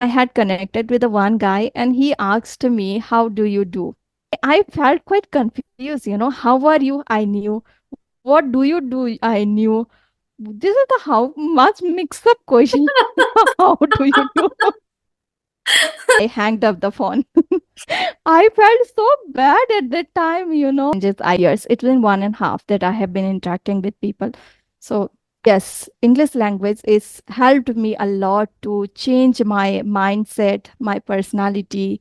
I had connected with the one guy and he asked me, "How do you do?" I felt quite confused, How are you? I knew. What do you do? I knew. This is the how much mixed up question. How do you do? I hanged up the phone. I felt so bad at that time, Just years. It's been 1.5 that I have been interacting with people. So yes, English language is helped me a lot to change my mindset, my personality,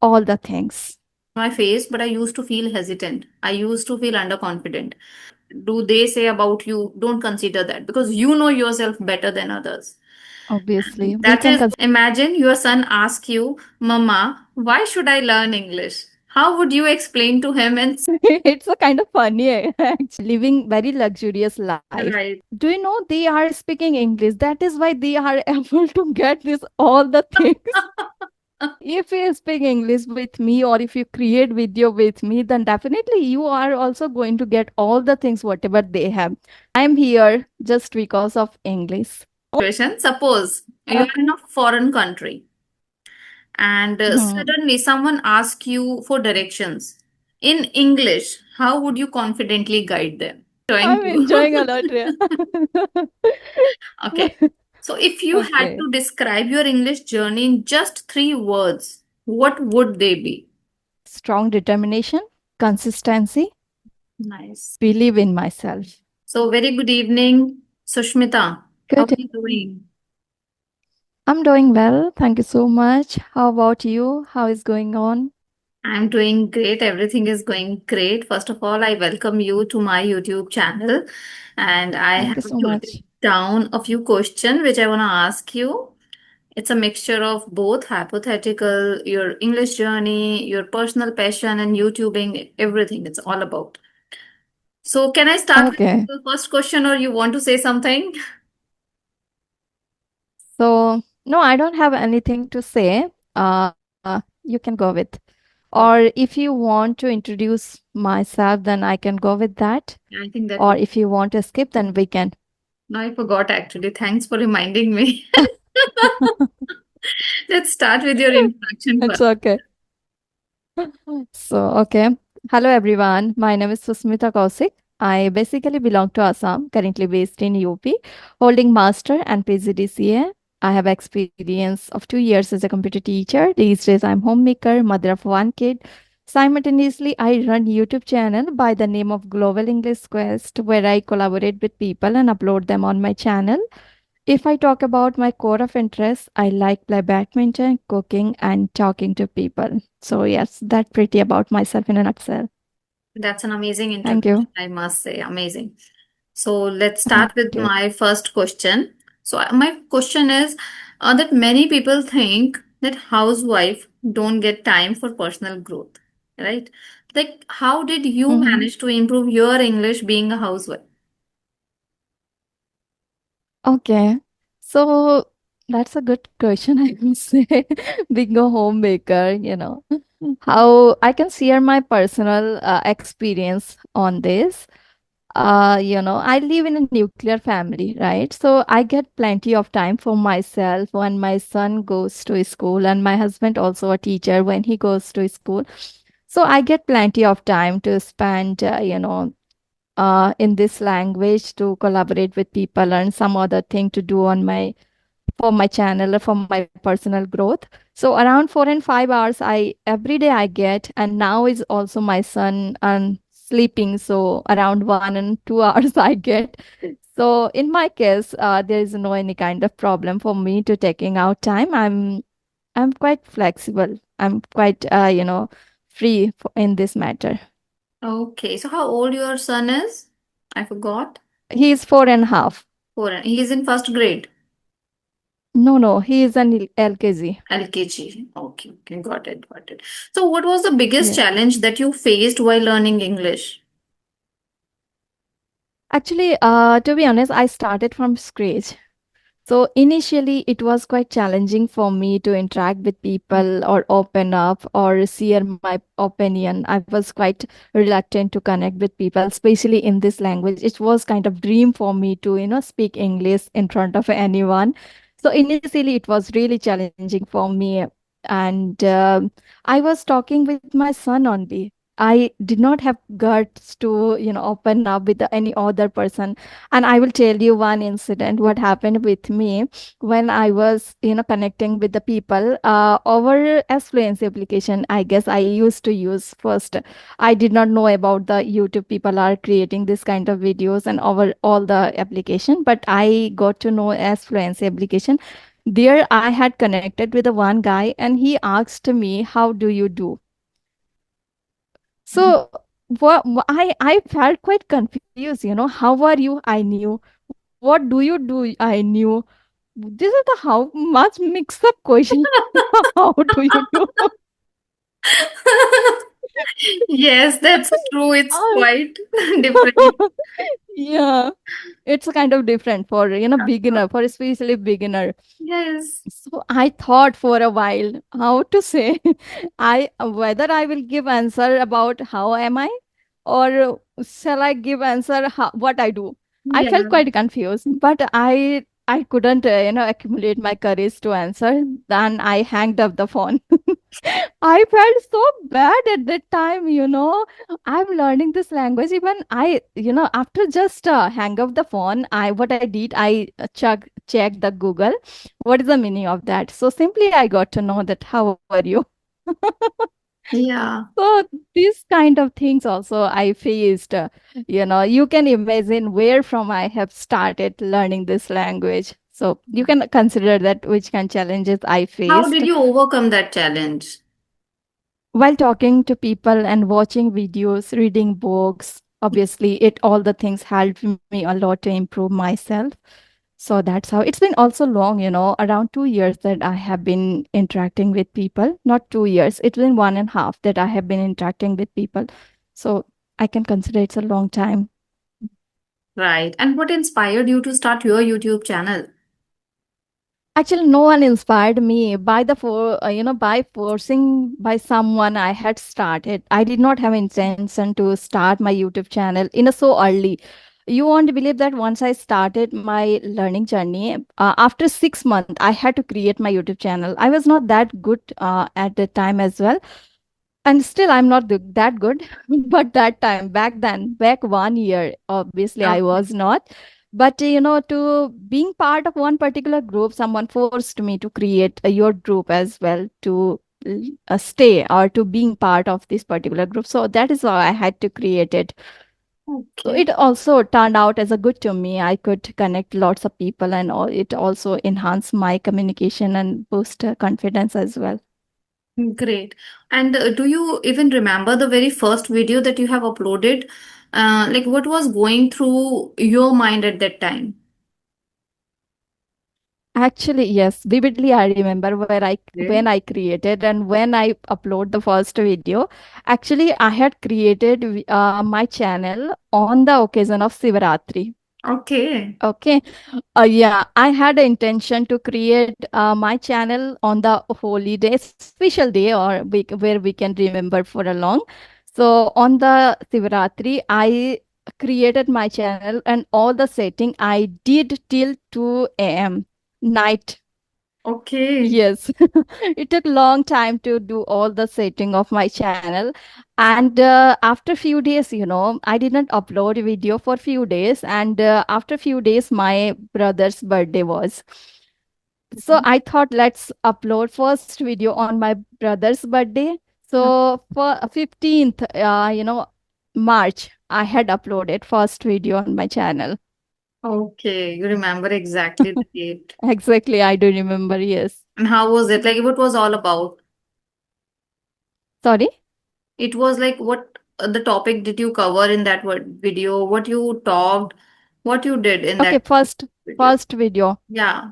all the things. My face, but I used to feel hesitant. I used to feel underconfident. Do they say about you? Don't consider that because you know yourself better than others. Obviously, we That can is, imagine your son asks you, Mama, why should I learn English? How would you explain to him and it's a kind of funny, actually, living very luxurious life. right? Do you know they are speaking English? That is why they are able to get this all the things. If you speak English with me or if you create video with me, then definitely you are also going to get all the things whatever they have. I'm here just because of English. Situation. Suppose you are Okay. in a foreign country and Hmm. suddenly someone asks you for directions in English. How would you confidently guide them? Trying I'm to. enjoying a lot, Rhea. Okay. So, if you had Okay. to describe your English journey in just three words, what would they be? Strong determination, consistency, Nice. believe in myself. So, very good evening, Sushmita. How are Good. you doing? I'm doing well. Thank you so much. How about you? How is going on? I'm doing great. Everything is going great. First of all, I welcome you to my YouTube channel. And I Thank you have so jotted much. down a few questions which I want to ask you. It's a mixture of both hypothetical, your English journey, your personal passion, and YouTubing, everything. It's all about. So, can I start with Okay. the first question, or you want to say something? So, no, I don't have anything to say. You can go with. Okay, Or if you want to introduce myself, then I can go with that. I think that Or would. if you want to skip, then we can. No, I forgot actually. Thanks for reminding me. Let's start with your introduction It's first. okay. So, okay. Hello, everyone. My name is Susmita Kaushik. I basically belong to Assam, currently based in UP, holding Master and PGDCA. I have experience of 2 years as a computer teacher. These days, I'm homemaker, mother of one kid. Simultaneously, I run YouTube channel by the name of Global English Quest, where I collaborate with people and upload them on my channel. If I talk about my core of interest, I like play badminton, cooking, and talking to people. So yes, that's pretty about myself in a nutshell. That's an amazing Thank introduction, you. I must say. Amazing. So let's start Thank with you. my first question. So my question is that many people think that housewife don't get time for personal growth, right? Like, how did you Hmm. manage to improve your English being a housewife? Okay. So that's a good question, I would say. Being a homemaker, how I can share my personal experience on this. I live in a nuclear family, right? So I get plenty of time for myself when my son goes to school, and my husband also a teacher when he goes to school. So I get plenty of time to spend, in this language to collaborate with people and some other thing to do on my for my channel or for my personal growth. So around 4 and 5 hours I every day I get, and now is also my son and sleeping. So around 1 and 2 hours I get. So in my case, there is no any kind of problem for me to taking out time. I'm quite flexible. I'm quite free in this matter. Okay, so how old your son is? I forgot. He's 4.5. Four. He's in first grade. No, no, he is an LKG. LKG. Okay, okay, got it, got it. So, what was the biggest Yeah. challenge that you faced while learning English? Actually, to be honest, I started from scratch. So initially, it was quite challenging for me to interact with people or open up or share my opinion. I was quite reluctant to connect with people, especially in this language. It was kind of dream for me to, speak English in front of anyone. So initially, it was really challenging for me. And I was talking with my son only. I did not have guts to, open up with any other person. And I will tell you one incident, what happened with me when I was, connecting with the people. Our Fluency application, I guess I used to use first. I did not know about the YouTube people are creating this kind of videos and over all the application, but I got to know as Fluency application. There I had connected with the one guy and he asked me, "How do you do?" So I felt quite confused, how are you? I knew. What do you do? I knew. This is the how much mixed up question. How do you do? Yes, that's true. It's Ah, quite different. yeah, it's kind of different for beginner, for especially beginner. Yes. So I thought for a while how to say I whether I will give answer about how am I, or shall I give answer what I do. I felt Yeah. quite confused, but I couldn't accumulate my courage to answer. Then I hanged up the phone. I felt so bad at that time, I'm learning this language. Even after just hang up the phone, what I did, I checked the Google. What is the meaning of that? So simply I got to know that how are you? Yeah. So these kind of things also I faced. You can imagine where from I have started learning this language. So you can consider that which kind of challenges I How faced. did you overcome that challenge? While talking to people and watching videos, reading books, obviously, all the things helped me a lot to improve myself. So that's how it's been also long, around 2 years that I have been interacting with people. Not 2 years, it's been 1.5 that I have been interacting with people. So I can consider it's a long time. Right. And what inspired you to start your YouTube channel? Actually, no one inspired me by by forcing by someone I had started. I did not have intention to start my YouTube channel in a so early. You won't believe that once I started my learning journey, after 6 months, I had to create my YouTube channel. I was not that good at the time as well, and still I'm not that good. But that time, back 1 year, obviously I Okay. was not. But to being part of one particular group, someone forced me to create your group as well, to stay or to being part of this particular group. So that is why I had to create it. So Okay. it also turned out as a good to me. I could connect lots of people, and it also enhanced my communication and boost confidence as well. Great. And do you even remember the very first video that you have uploaded? Like what was going through your mind at that time? Actually, yes, vividly I remember Okay. when I created and when I upload the first video. Actually, I had created my channel on the occasion of Sivaratri. Okay. Okay. Yeah, I had an intention to create my channel on the holy day, special day, or where we can remember for a long. So on the Sivaratri, I created my channel and all the setting I did till 2 a.m. night. Okay. Yes, it took long time to do all the setting of my channel. And after few days, I didn't upload video for few days. And after few days, my brother's birthday was. So I thought let's upload first video on my brother's birthday. So for 15th, March, I had uploaded first video on my channel. Okay. You remember exactly the date. Exactly, I do remember, yes. And how was it? Like what was all about? Sorry? It was like what the topic did you cover in that video? What you talked? What you did in Okay, that first video? first video. Yeah.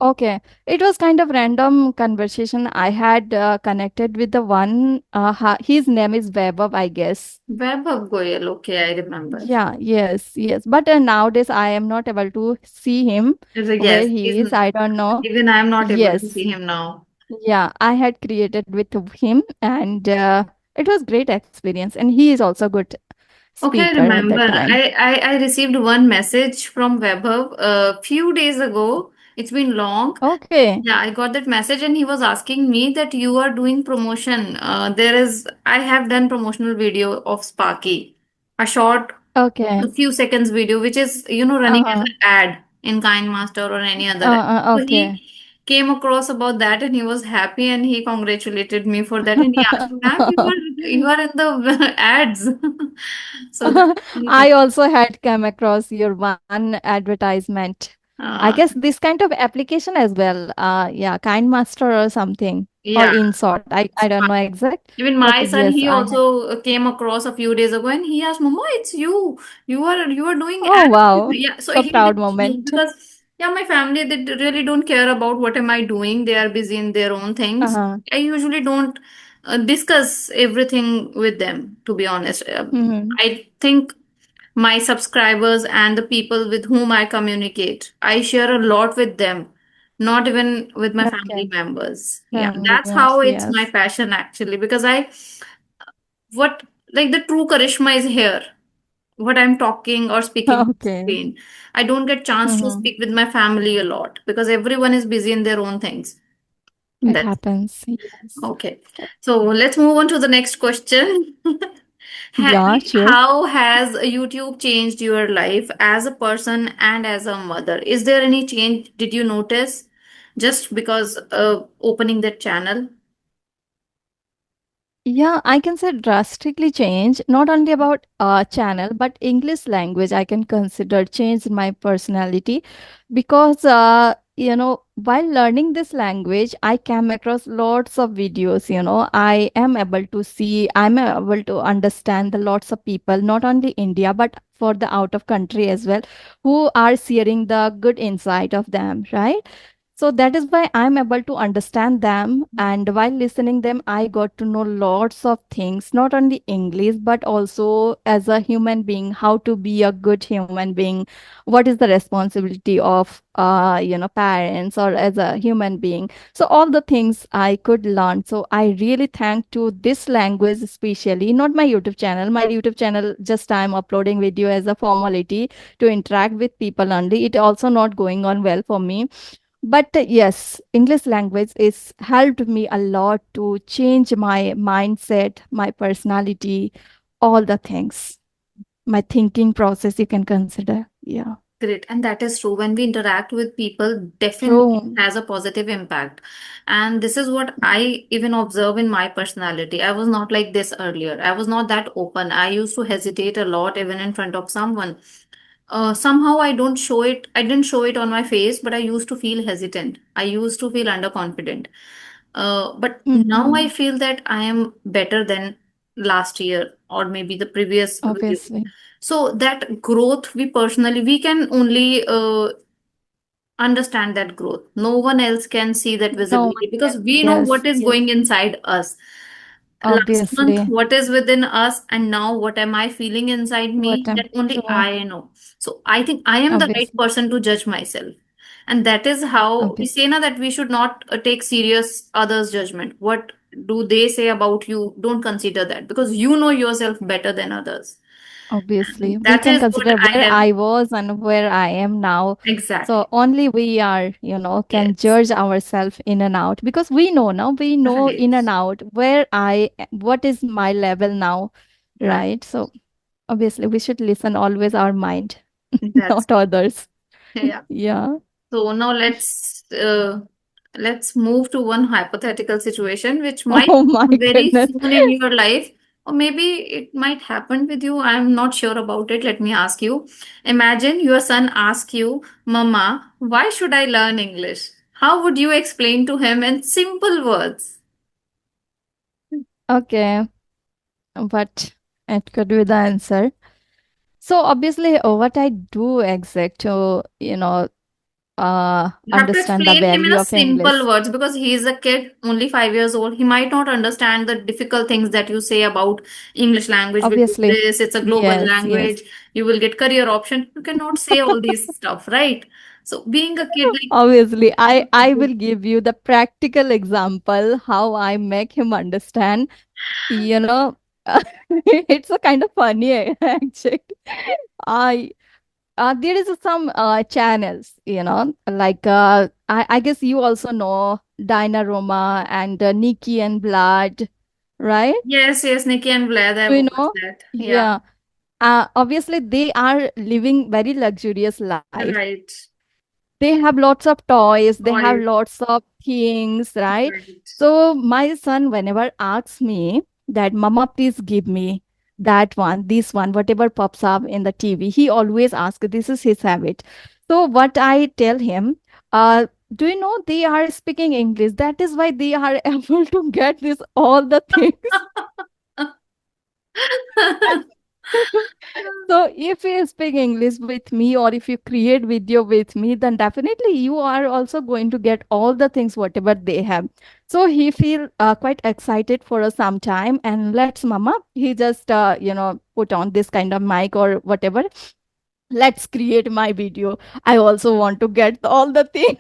Okay, it was kind of random conversation. I had connected with the one. His name is Vaibhav, I guess. Vaibhav Goyal. Okay, I remember. Yeah, yes, yes. But nowadays I am not able to see him It's like, where yes, he's he is. I don't know. even I'm not able to Yes, see him now. yeah. I had created with him, and it was great experience. And he is also good Okay, I speaker at remember. that time. I received one message from Vaibhav a few days ago. It's been long. Okay. Yeah, I got that message, and he was asking me that you are doing promotion. I have done promotional video of Sparky, a short, Okay. a few seconds video, which is, running as Uh-huh. an ad in Kind Master or any other app. So Okay. he came across about that, and he was happy, and he congratulated me for that. And he asked me, "Ma'am, you are in the ads." So that's really I also had come across your one advertisement. I uh, guess this kind of application as well. Yeah, Kind Master or something, or yeah. InSort. I don't know exact, Even but my son, yes, he I had. also came across a few days ago, and he asked, "Mama, it's you. You are doing Oh ads." wow, Yeah, so so he proud didn't moment. because yeah, my family, they really don't care about what am I doing. They are busy in their own things. Uh-huh. I usually don't discuss everything with them. To be honest, Hmm. I think my subscribers and the people with whom I communicate, I share a lot with them, not even with my family Okay, members. Yeah, family that's members. how it's my Yes. passion actually, because what, like the true charisma is here. What I'm talking or speaking on Okay. screen. I don't get chance to Hmm. speak with my family a lot because everyone is busy in their own things. It That's happens. Yes. okay. So let's move on to the next question. Yeah, sure. How has YouTube changed your life as a person and as a mother? Is there any change did you notice just because opening that channel? Yeah, I can say drastically change, not only about channel, but English language. I can consider changed my personality because, while learning this language, I came across lots of videos. I am able to see, I'm able to understand the lots of people, not only India, but for the out of country as well, who are sharing the good insight of them, right? So that is why I'm able to understand them. And while listening them, I got to know lots of things, not only English, but also as a human being, how to be a good human being, what is the responsibility of parents or as a human being. So all the things I could learn. So I really thank to this language, especially not my YouTube channel. My YouTube channel, just I'm uploading video as a formality to interact with people only. It also not going on well for me, but yes, English language is helped me a lot to change my mindset, my personality, all the things. My thinking process you can consider. Yeah. Great. And that is true. When we interact with people, definitely True. has a positive impact. And this is what I even observe in my personality. I was not like this earlier. I was not that open. I used to hesitate a lot even in front of someone. Somehow I didn't show it on my face, but I used to feel hesitant. I used to feel underconfident. But now I Hmm. feel that I am better than last year or maybe the previous video. Obviously. So that growth, we can only understand that growth. No one else can see that No visibility one because can. we know Yes. what is Yes. going inside us. Last month, Obviously. what is within us, and now what am I feeling inside What me? That only true. I know. So I think I am the right Obviously. person to judge myself. And that is how we Obviously. say now that we should not take serious others' judgment. What do they say about you? Don't consider that because you know yourself better than others. Obviously, we That can is what consider I where have I was and where I am now. exactly. So only we are, can Yes. judge ourselves in and out because we know now, we know Right. in and out what is my level now, Right. right? So obviously, we should listen always our mind, That's not others. yeah. Yeah. So now let's move to one hypothetical situation which might Oh my happen very goodness. soon in your life, or maybe it might happen with you. I'm not sure about it. Let me ask you. Imagine your son asks you, "Mama, why should I learn English?" How would you explain to him in simple words? Okay, but it could be the answer. So obviously, what I do exact to, You have to understand the explain him in value a of English. simple words because he is a kid, only 5 years old. He might not understand the difficult things that you say about English language, which is Obviously, this, it's a global yes, yes. language. You will get career option. You cannot say all these stuff, right? So being a kid, Obviously, I like, will give you the practical example how I make him understand. You know, it's a kind of funny actually. there is some channels, like I guess you also know Dinah Roma and Nikki and Blood, right? Yes, yes, Nikki and Vlad, Do I've you watched know? that. Yeah, Yeah. Obviously, they are living very luxurious life. right. They have lots of toys, they have Toys, lots of things, right? right. So my son whenever asks me that, mama, please give me that one, this one, whatever pops up in the TV, he always asks, this is his habit. So what I tell him, do you know they are speaking English, that is why they are able to get this all the things. So if you speak English with me or if you create video with me, then definitely you are also going to get all the things whatever they have. So he feel quite excited for some time and let's mama. He just put on this kind of mic or whatever. Let's create my video. I also want to get all the things.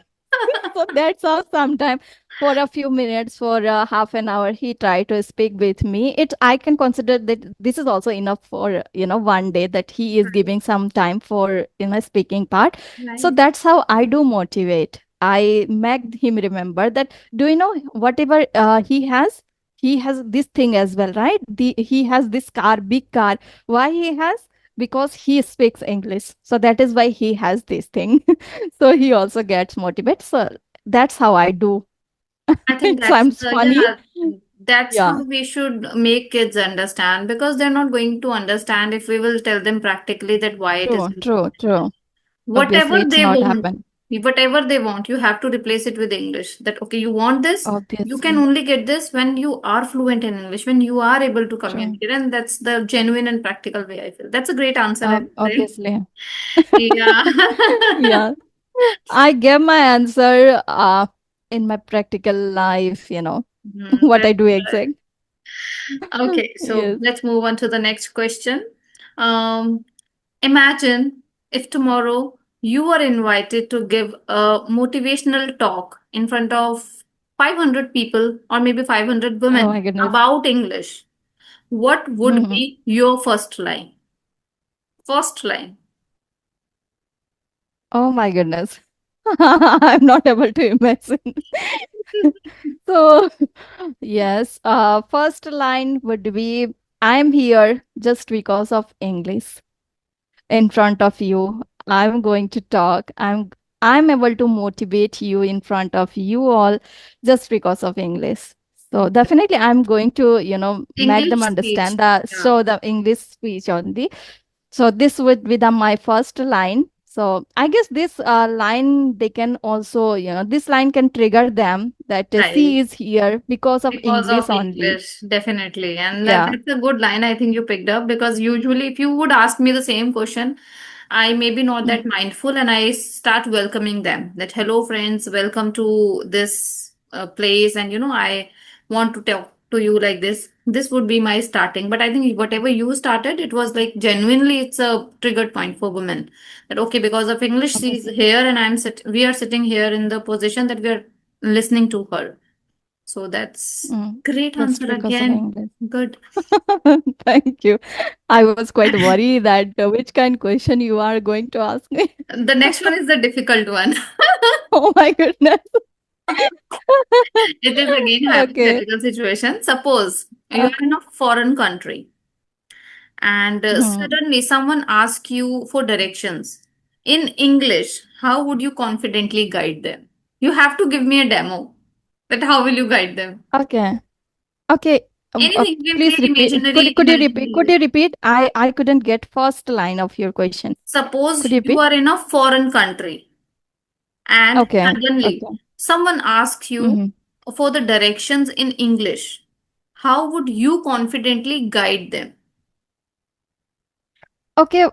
So that's how sometime for a few minutes, for half an hour, he tried to speak with me. It I can consider that this is also enough for one day that he is Right, giving some time for speaking part. So right. that's how I do motivate. I make him remember that, do you know whatever he has this thing as well, right? He has this car, big car. Why he has? Because he speaks English. So that is why he has this thing. So he also gets motivated. So that's how I do. I think It that's sounds the, funny. yeah, that's Yeah, how we should make kids understand because they're not going to understand if we will tell them practically that why it is true, true, important. true. Whatever Obviously, it's they not want, happen. whatever they want, you have to replace it with English. That, okay, you want this, you can Obviously, only get this when you are fluent in English, when you are able to true. communicate. And that's the genuine and practical way I feel. That's a great answer, I would say. Obviously. Yeah. Yeah. I gave my answer in my practical life, what I That's do good. exact. Okay, so Yes. let's move on to the next question. Um, Imagine if tomorrow you were invited to give a motivational talk in front of 500 people or maybe 500 Oh women my goodness. about English. What would Mhm. be your first line? First line. Oh my goodness. I'm not able to imagine. So, yes, first line would be, I'm here just because of English in front of you. I'm going to talk. I'm able to motivate you in front of you all just because of English. So definitely I'm going to, make them English speech. understand that, Yeah. show the English speech only. So this would be my first line. So I guess this line, they can also, this line can trigger them that Right. she is here because of Because English of only. English, definitely. And Yeah. that's a good line I think you picked up because usually if you would ask me the same question, I may be not Mm, that mindful and I start welcoming them that, hello, friends, welcome to this place. And, I want to talk to you like this. This would be my starting. But I think whatever you started, it was like genuinely, it's a triggered point for women that, okay, because of English, she's obviously. here and we are sitting here in the position that we are listening to her. So that's Mm, great just answer because of again. English. Good. Thank you. I was quite worried that which kind question you are going to ask me. The next one is the difficult one. Oh my goodness. It is again Okay. hypothetical situation. Suppose you are Okay. in a foreign country and Hmm. suddenly someone asks you for directions in English. How would you confidently guide them? You have to give me a demo. That how will you guide them? Okay. Okay. Anything you can Please create repeat. imaginary Could you repeat? Could imaginary. you repeat? I couldn't get first line of your question. Suppose Could you you repeat? are in a foreign country and Okay. suddenly Okay. someone asks you Hmm. for the directions in English, how would you confidently guide them? Okay.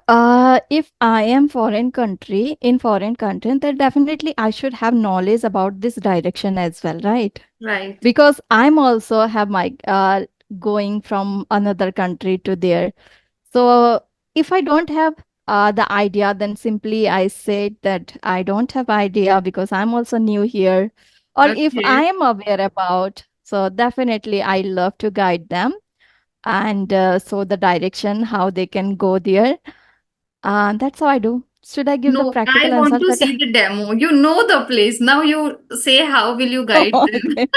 If I am in foreign country, then definitely I should have knowledge about this direction as well, right? Right. Because I'm also have my going from another country to there. So if I don't have the idea, then simply I say that I don't have idea because I'm also new here. Or if I Okay. am aware about, so definitely I love to guide them and so the direction how they can go there. That's how I do. Should I give the No, I practical want answer to that? see the demo. You know the place. Now you say how will you guide Oh, them? okay.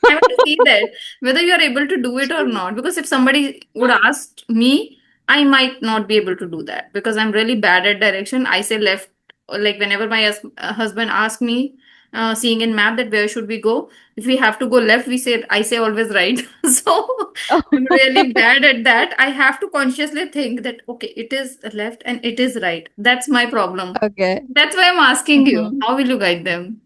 I want to see that whether you are able to do it or not. Because if somebody would ask me, I might not be able to do that because I'm really bad at direction. I say left, like whenever my husband asks me, seeing in map that where should we go, if we have to go left, I say always right. So Oh, I'm really bad at that. I have to consciously think that okay, it is left and it is right. That's my problem. okay. That's why I'm asking you. Mhm. How will you guide them?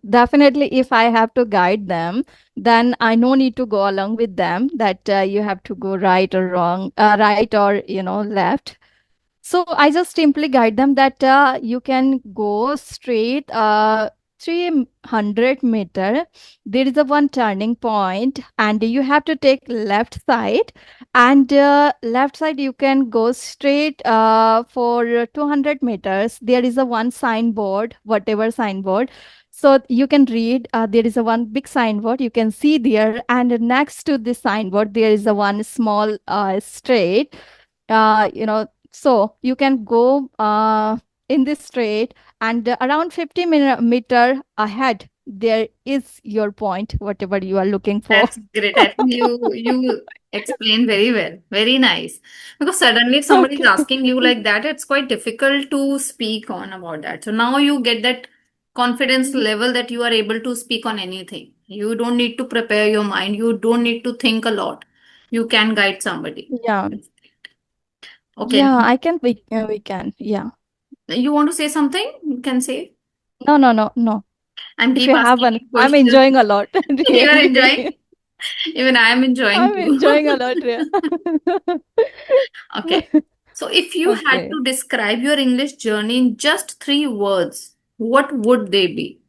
Definitely, if I have to guide them, then I no need to go along with them that you have to go right or wrong, right or left. So I just simply guide them that you can go straight 300 meter. There is a one turning point, and you have to take left side. And left side you can go straight for 200 meters. There is a one signboard, whatever signboard. So you can read. There is a one big signboard you can see there, and next to this signboard there is a one small straight. So you can go in this straight, and around 50 meter ahead there is your point, whatever you are looking for. That's great. I think you explain very well. Very nice. Because suddenly if somebody is Okay. asking you like that, it's quite difficult to speak on about that. So now you get that confidence level that you are able to speak on anything. You don't need to prepare your mind. You don't need to think a lot. You can guide somebody. Yeah. Okay. Yeah, I can. We can. Yeah. You want to say something? You can say. No, no, no, no. I'm If keep you have asking one, you I'm questions. enjoying a lot. You are enjoying? Really. Even I am enjoying I'm too. enjoying a lot. Yeah. Okay. So if you had Okay. to describe your English journey in just three words, what would they be?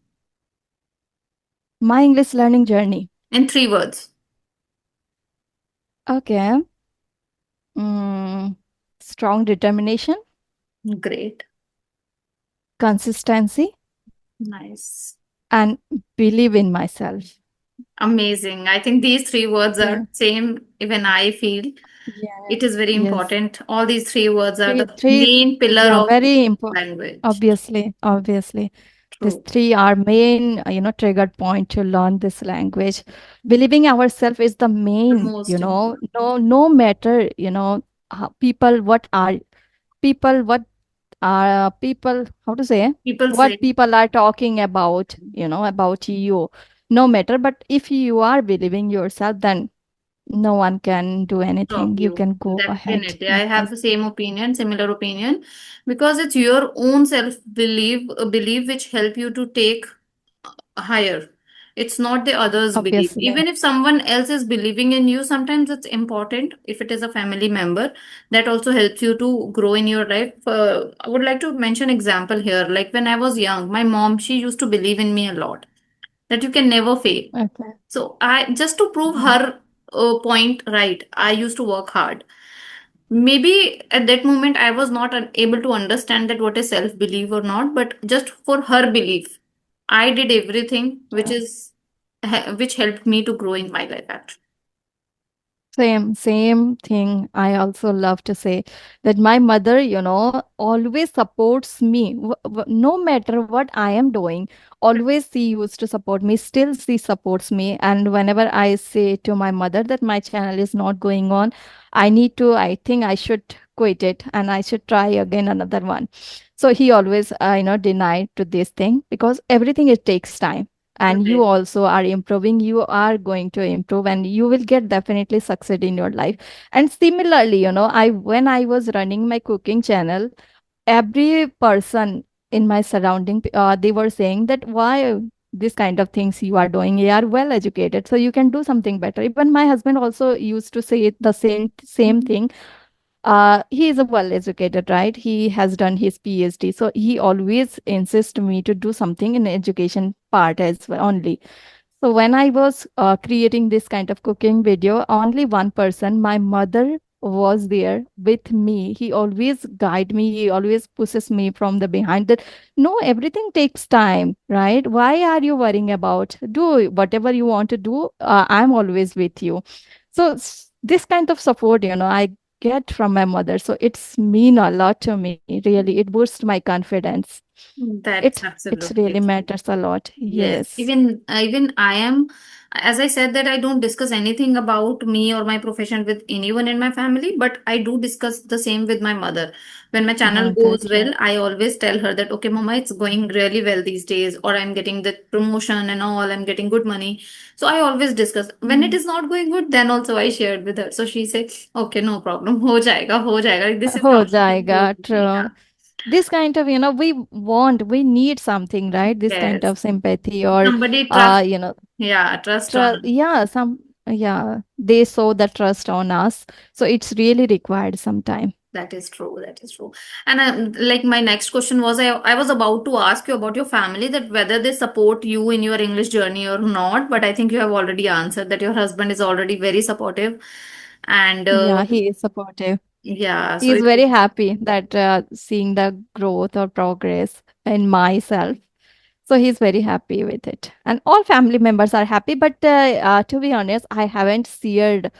My English learning journey. In three words. Okay. Mm, strong determination, Great. consistency, Nice. and believe in myself. Amazing. I think these three words Yeah. are same even I feel. It is Yes. very Yes. important. All these three words are the Three. main pillar Yeah. of Very important. language. Obviously. Obviously. These True. three are main, trigger point to learn this language. Believing ourselves is the The main, most important. no matter, people, people, how to say, People say, what people are talking about, about you. No matter, but if you are believing yourself, then no one can do stop anything. You you. can go ahead. Definitely. I have Yes, the same opinion, similar opinion, because it's your own self belief which help you to take higher. It's not the others' belief. obviously. Even if someone else is believing in you, sometimes it's important. If it is a family member, that also helps you to grow in your life. I would like to mention example here. Like when I was young, my mom, she used to believe in me a lot that you can never fail. Okay. So I just to prove Mhm. her point right, I used to work hard. Maybe at that moment I was not able to understand that what is self belief or not, but just for her belief, I did everything which Yeah. is which helped me to grow in my life actually. Same thing. I also love to say that my mother, always supports me, no matter what I am doing. Always she used to support me. Still, she supports me. And whenever I say to my mother that my channel is not going on, I think I should quit it and I should try again another one. So he always, denied to this thing because everything it takes time, and you Right. also are improving, you are going to improve, and you will get definitely succeed in your life. And similarly, I when I was running my cooking channel, every person in my surrounding, they were saying that why this kind of things you are doing, you are well educated, so you can do something better. Even my husband also used to say the same Mhm. thing. He is a well educated, right? He has done his PhD, so he always insists me to do something in education part as well only. So when I was creating this kind of cooking video, only one person, my mother, was there with me. He always guide me. He always pushes me from the behind that no, everything takes time, right? Why are you worrying about? Do whatever you want to do. I'm always with you. So this kind of support, I get from my mother. So it's mean a lot to me. Really, it boosts my confidence. That's It's absolutely really true. matters a lot. Yes, Yes. even I am, as I said, that I don't discuss anything about me or my profession with anyone in my family, but I do discuss the same with my mother. When my channel Oh, goes good. well, I always tell her that, okay, Mama, it's going really well these days, or I'm getting the promotion and all, I'm getting good money. So I always discuss. When it Mm. is not going good, then also I shared with her. So she says, okay, no problem, ho jayega, ho jayega. This is हो how she जाएगा. encourages me. True. This kind of, we need something, right? This kind Yes, of sympathy or, somebody trust. you know, Yeah, trust on. yeah, yeah, they show the trust on us. So it's really required sometime. That is true. That is true. And like my next question was, I was about to ask you about your family, that whether they support you in your English journey or not. But I think you have already answered that your husband is already very supportive. And Yeah, he is supportive. yeah, so He's it very happy that seeing the growth or progress in myself. So he's very happy with it. And all family members are happy. But to be honest, I haven't shared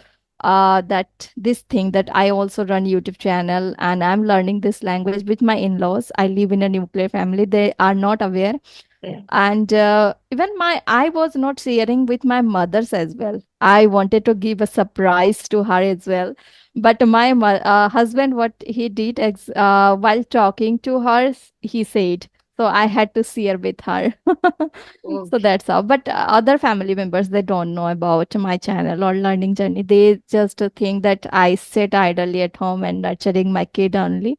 that this thing that I also run YouTube channel and I'm learning this language with my in-laws. I live in a nuclear family. They are not aware. yeah. And even my I was not sharing with my mothers as well. I wanted to give a surprise to her as well, but my husband, what he did while talking to her, he said, so I had to share with her. So Okay. that's how. But other family members, they don't know about my channel or learning journey. They just think that I sit idly at home and nurturing my kid only.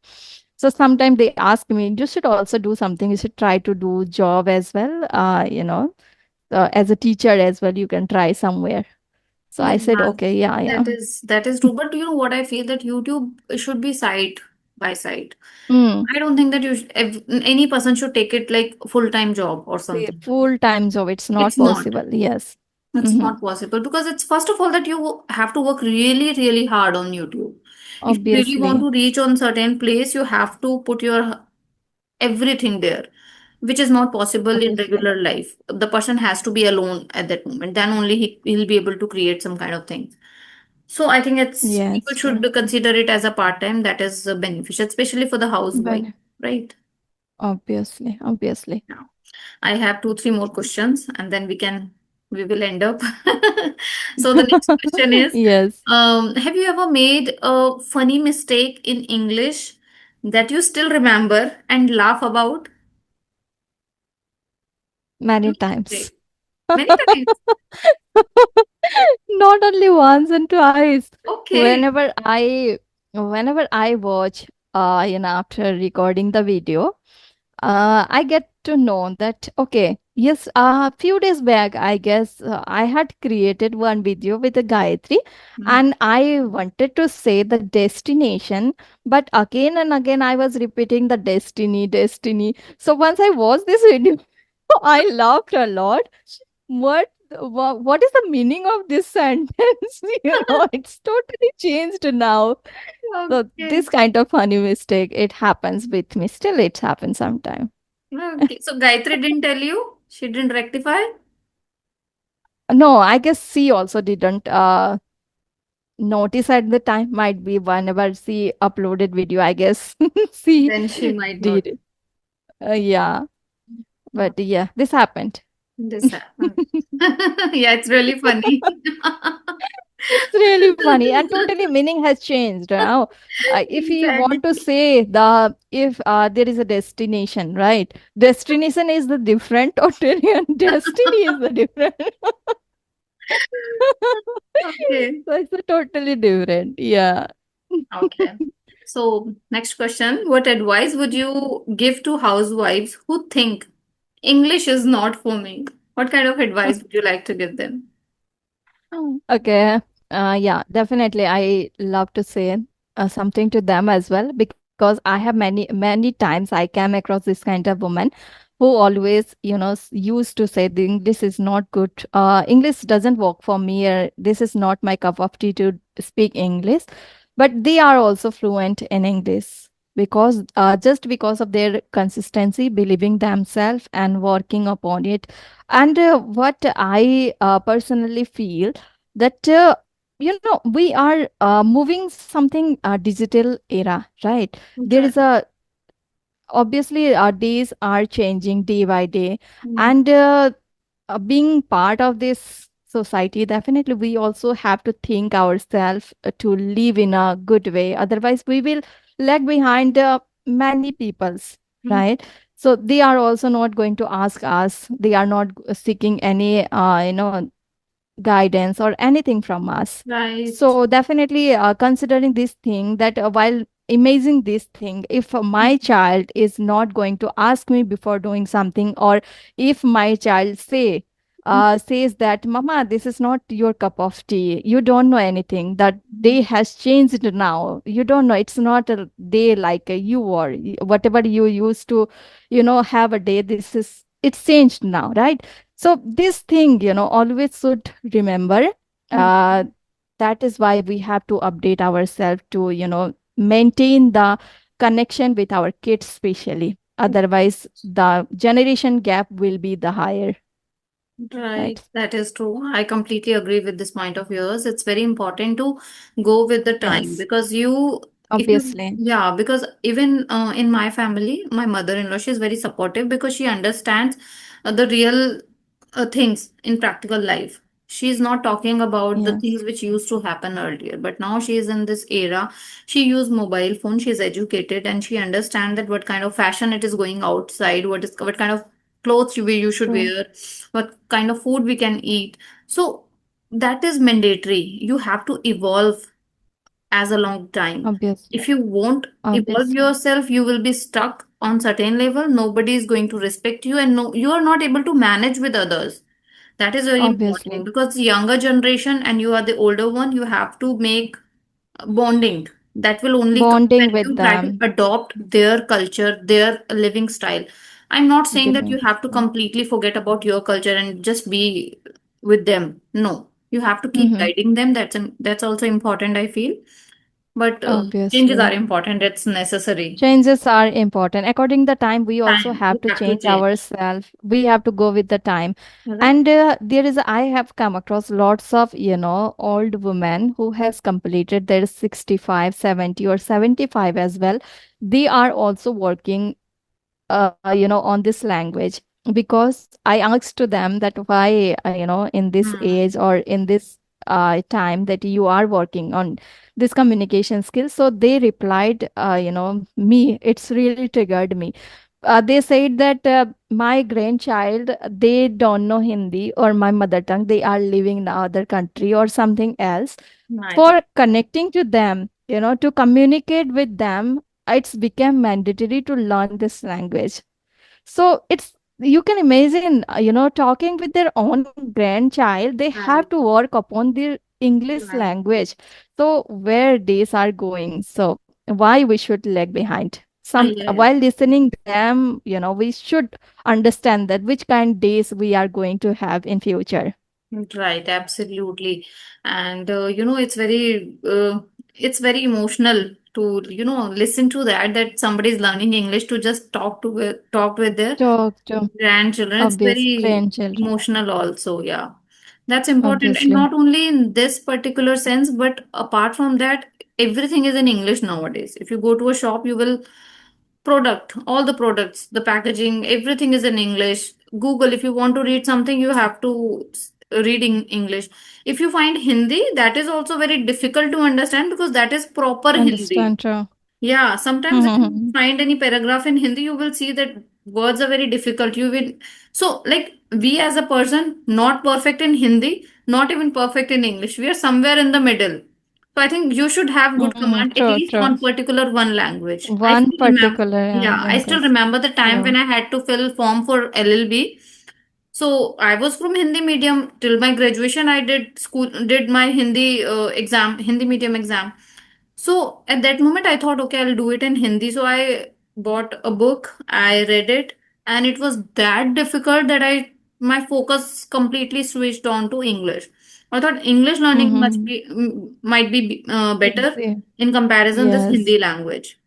So sometimes they ask me, you should also do something. You should try to do job as well. As a teacher as well, you can try somewhere. So I said, Yeah, okay, yeah, yeah. that is true. But you know what I feel, that YouTube should be side by side. Mm. I don't think that any person should take it like full-time job or See, something. full-time job, it's not It's not. possible. Yes. It's Hmm. not possible because it's first of all that you have to work really, really hard on YouTube. If you really want Obviously. to reach on certain place, you have to put your everything there, which is not possible in Obviously. regular life. The person has to be alone at that moment. Then only he'll be able to create some kind of thing. So I think it's people Yes, true. should consider it as a part-time that is beneficial, especially for the housewife, But right? obviously, obviously. Now, I have two, three more questions, and then we will end up. So the next question is, Yes, have you ever made a funny mistake in English that you still remember and laugh about? many times. Mistake. Many times. Not only once and twice. Okay. Whenever I whenever I watch after recording the video, I get to know that okay, yes, a few days back, I guess I had created one video with a Gayatri, Hmm. and I wanted to say the destination, but again and again I was repeating the destiny, destiny. So once I watched this video, I laughed a lot. What is the meaning of this sentence? It's totally changed now. So Okay. this kind of funny mistake, it happens with me. Still, it happens sometime. Okay. So Gayatri didn't tell you? She didn't rectify? No, I guess she also didn't notice at the time. Might be whenever she uploaded video, I guess she Then she might not. did it. Yeah, but yeah, this happened. This happened. Yeah, it's really funny. It's really funny and totally meaning has changed now. If you want to Exactly. say if there is a destination, right? Destination is the different totally and destiny is the different. Okay. So it's a totally different. Yeah. Okay. So, next question. What advice would you give to housewives who think English is not for me? What kind of advice would you like to give them? Okay. Yeah, definitely. I love to say something to them as well because I have many times I came across this kind of woman who always, used to say, English is not good. English doesn't work for me. This is not my cup of tea to speak English. But they are also fluent in English because just because of their consistency, believing themselves and working upon it. And what I personally feel that we are moving something digital era, right? There Right. is a obviously our days are changing day by day, Mm. and being part of this society, definitely we also have to think ourselves to live in a good way. Otherwise we will lag behind many peoples, Mm. right? So they are also not going to ask us, they are not seeking any guidance or anything from us. Right. So definitely considering this thing, that while imaging this thing, if my child is not going to ask me before doing something, or if my child says that mama, this is not your cup of tea, you don't know anything, that day has changed now, you don't know, it's not a day like you or whatever you used to have a day, this is it's changed now, right? So this thing, always should remember. Uh, that is why we have to update ourselves to, maintain the connection with our kids, especially. Otherwise, the generation gap will be the higher, Right, right? that is true. I completely agree with this point of yours. It's very important to go with the time Yes, because obviously. yeah, because even in my family, my mother-in-law, she's very supportive because she understands the real things in practical life. She's not talking about the Yes, things which used to happen earlier, but now she is in this era. She use mobile phone. She's educated and she understands that what kind of fashion it is going outside, what kind of clothes you should true. wear, what kind of food we can eat. So that is mandatory. You have to evolve as a long time. Obvious, If you won't evolve obviously, yourself, you will be stuck on certain level. Nobody is going to respect you, and no, you are not able to manage with others. That is very important obviously. because the younger generation and you are the older one, you have to make bonding. That will only come when Bonding with you try to them, adopt their culture, their living style. I'm not saying that you living. have to completely forget about your culture and just be with them. No, you have to keep Mm-hmm. guiding them. That's also important, I feel. But changes are Obviously. important. It's necessary. Changes are important. According the time, we also Time have you to have to change change. ourselves. We have to go with the time. Correct. And I have come across lots of, old women who has completed their 65, 70, or 75 as well. They are also working on this language, because I asked to them that why in this Hmm. age or in this time that you are working on this communication skill. So they replied, me, it's really triggered me. They said that my grandchild, they don't know Hindi or my mother tongue, they are living in other country or something else. I For connecting to them, to communicate with them, it's become mandatory to learn this language. So it's, you can imagine, talking with their own grandchild, they have right. to work upon their English Right. language. So where days are going? So why we should lag behind? Some Yes. while listening them, we should understand that which kind days we are going to have in future. Right, absolutely. And it's very emotional to, listen to that somebody is learning English to just talk with their Talk to grandchildren. It's obvious very grandchildren, emotional also, yeah. That's important. And obviously. not only in this particular sense, but apart from that, everything is in English nowadays. If you go to a shop, you will all the products, the packaging, everything is in English. Google, if you want to read something, you have to read in English. If you find Hindi, that is also very difficult to understand because that is proper Hindi. Understand, true. Yeah, sometimes if you find any paragraph in Hindi, you will see that words are very difficult. You will so like we as a person, not perfect in Hindi, not even perfect in English. We are somewhere in the middle. So I think you should have good command at True, least true. on particular one language. I One still remember. particular Yeah, I still language. remember the time Yeah. when I had to fill form for LLB. So I was from Hindi medium till my graduation. I did my Hindi medium exam. So at that moment, I thought, okay, I'll do it in Hindi. So I bought a book, I read it, and it was that difficult that my focus completely switched on to English. I thought English learning Mm-hmm. might be better Easy. in comparison this Yes, Hindi language.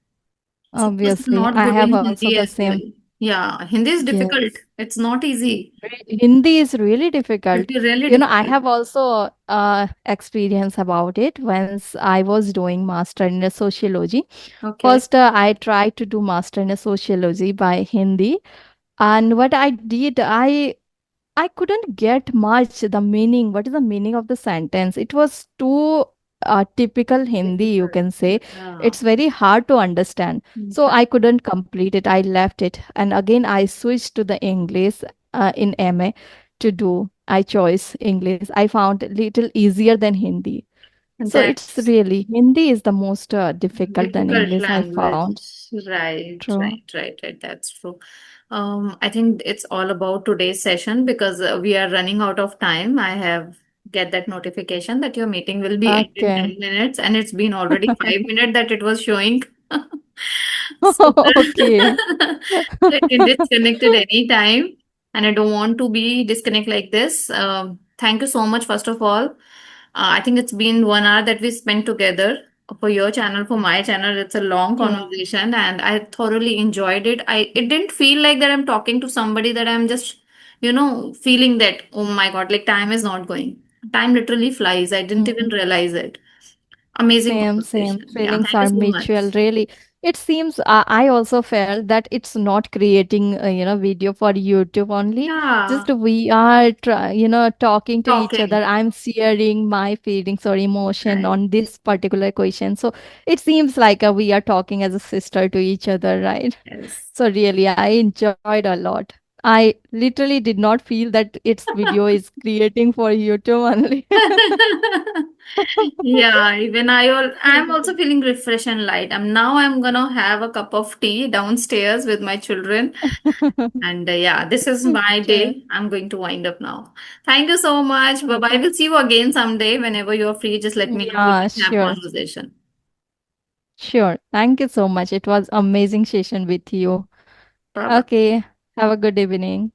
So I was obviously. not I good have in also Hindi the as well. same. Yeah, Hindi is difficult. Yes. It's not easy. Hindi is really difficult. It's really You know, I difficult. have also experience about it once I was doing master in sociology. Okay. First, I tried to do master in sociology by Hindi, and what I did, I couldn't get much the meaning. What is the meaning of the sentence? It was too typical Hindi, you Difficult. can say. Yeah. It's very hard to understand. So Correct. I couldn't complete it. I left it. And again, I switched to the English in MA to do. I chose English. I found it little easier than Hindi. So it's That's really, Hindi is the most difficult than difficult English I language. found. Right, True. right, right, right. That's true. I think it's all about today's session because we are running out of time. I have get that notification that your meeting will be end in Okay. 10 minutes, and it's been already 5 minutes that it was showing. So, Okay. so it can disconnect at any time, and I don't want to be disconnect like this. Thank you so much, first of all. I think it's been 1 hour that we spent together for your channel, for my channel. It's a long Yeah. conversation, and I thoroughly enjoyed it. It didn't feel like that I'm talking to somebody that I'm just, feeling that, oh my God, like time is not going. Time literally flies. I didn't even Mm. realize it. Amazing Same, same. conversation. Yeah, Feelings thank you are so much. mutual, really. It seems I also felt that it's not creating, video for YouTube only. Yeah, Just we are, talking to each talking. other. I'm sharing my feelings or emotion Right. on this particular question. So it seems like we are talking as a sister to each other, right? Yes. So really, I enjoyed a lot. I literally did not feel that its video is creating for YouTube only. Yeah, even I'm also feeling refreshed and light. I'm gonna have a cup of tea downstairs with my children. And yeah, this is my Okay. day. I'm going to wind up now. Thank you so much. Bye bye. Okay. We'll see you again someday. Whenever you're free, just let me know. We Yeah, can have sure. conversation. Sure. Thank you so much. It was amazing session with you. Bye bye. Okay. Have a good evening.